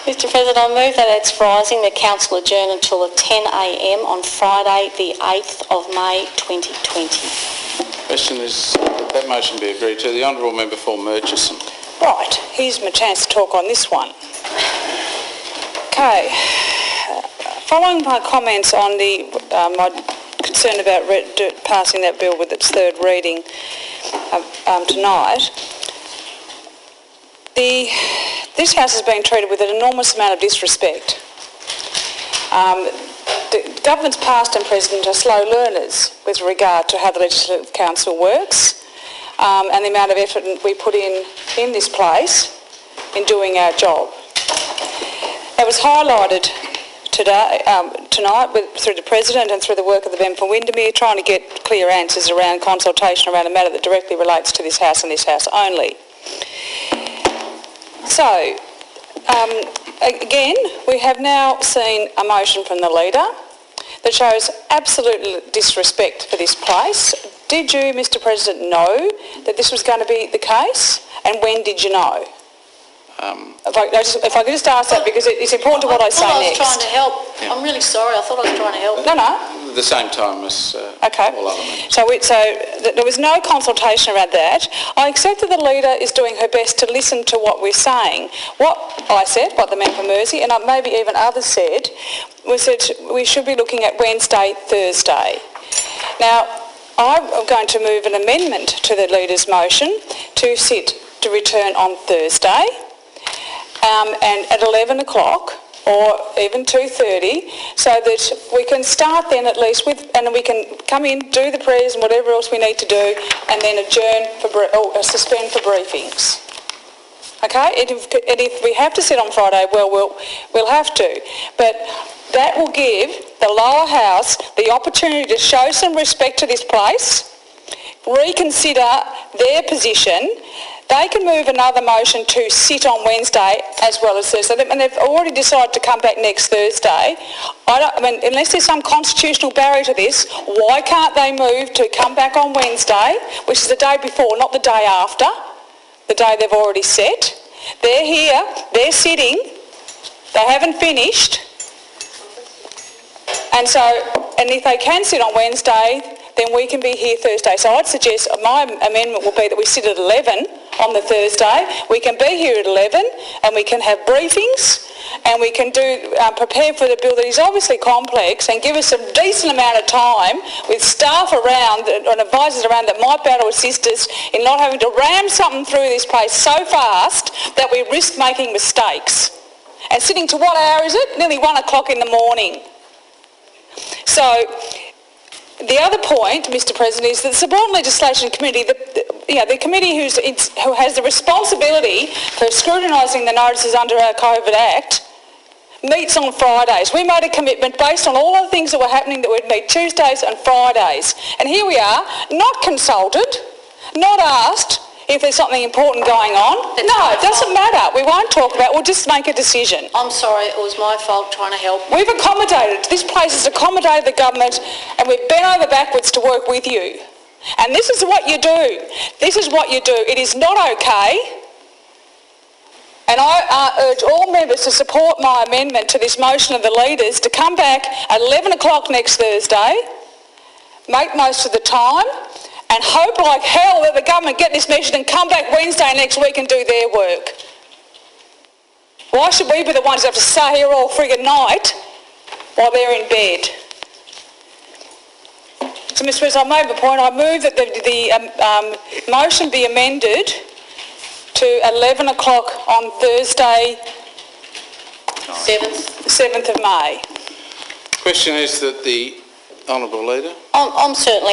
Mr President, I move that it's rising the Council adjourn until 10 a.m. on Friday the 8th of May 2020. Question is that motion be agreed to. The Honourable Member for Murchison. Right, here's my chance to talk on this one. Okay, following my comments on my concern about passing that bill with its third reading tonight, this House has been treated with an enormous amount of disrespect. The governments past and present are slow learners with regard to how the Legislative Council works and the amount of effort we put in this place in doing our job. It was highlighted tonight through the President and through the work of the member for Windermere, trying to get clear answers around consultation around a matter that directly relates to this House and this House only. So, again, we have now seen a motion from the Leader that shows absolute disrespect for this place. Did you, Mr President, know that this was going to be the case? And when did you know? If I could just ask that, because it's important to what I say next. I was trying to help. Yeah. I'm really sorry. I thought I was trying to help. No. At the same time as okay. All other members. So there was no consultation around that. I accept that the Leader is doing her best to listen to what we're saying. What I said, what the member for Mersey, and maybe even others said, was that we should be looking at Wednesday, Thursday. Now, I'm going to move an amendment to the Leader's motion to return on Thursday. And at 11 o'clock or even 2:30, so that we can start then at least and we can come in, do the prayers and whatever else we need to do, and then adjourn suspend for briefings. Okay, and if we have to sit on Friday, well, we'll have to, but that will give the lower house the opportunity to show some respect to this place, reconsider their position. They can move another motion to sit on Wednesday as well as Thursday, and they've already decided to come back next Thursday. Unless there's some constitutional barrier to this, why can't they move to come back on Wednesday, which is the day before, not the day after, the day they've already set? They're here, they're sitting, they haven't finished, and if they can sit on Wednesday, then we can be here Thursday. So I'd suggest my amendment will be that we sit at 11 on the Thursday. We can be here at 11 and we can have briefings and we can prepare for the bill that is obviously complex and give us a decent amount of time with staff around and advisors around that might be able to assist us in not having to ram something through this place so fast that we risk making mistakes. And sitting to what hour is it? Nearly 1 o'clock in the morning. So the other point, Mr President, is that the Subordinate Legislation Committee, the committee who has the responsibility for scrutinising the notices under our COVID Act, meets on Fridays. We made a commitment based on all of the things that were happening that we'd meet Tuesdays and Fridays. And here we are, not consulted, not asked if there's something important going on. No, it doesn't matter. We won't talk about it. We'll just make a decision. I'm sorry, it was my fault trying to help. We've accommodated. This place has accommodated the government and we've bent over backwards to work with you. And this is what you do. This is what you do. It is not okay. And I urge all members to support my amendment to this motion of the Leaders to come back at 11 o'clock next Thursday, make most of the time, and hope like hell that the government get this measured and come back Wednesday next week and do their work. Why should we be the ones who have to stay here all friggin' night while they're in bed? So, Mr President, I made the point. I move that the motion be amended to 11 o'clock on Thursday, 7th of May. Question is that the Honourable Leader. I'm certainly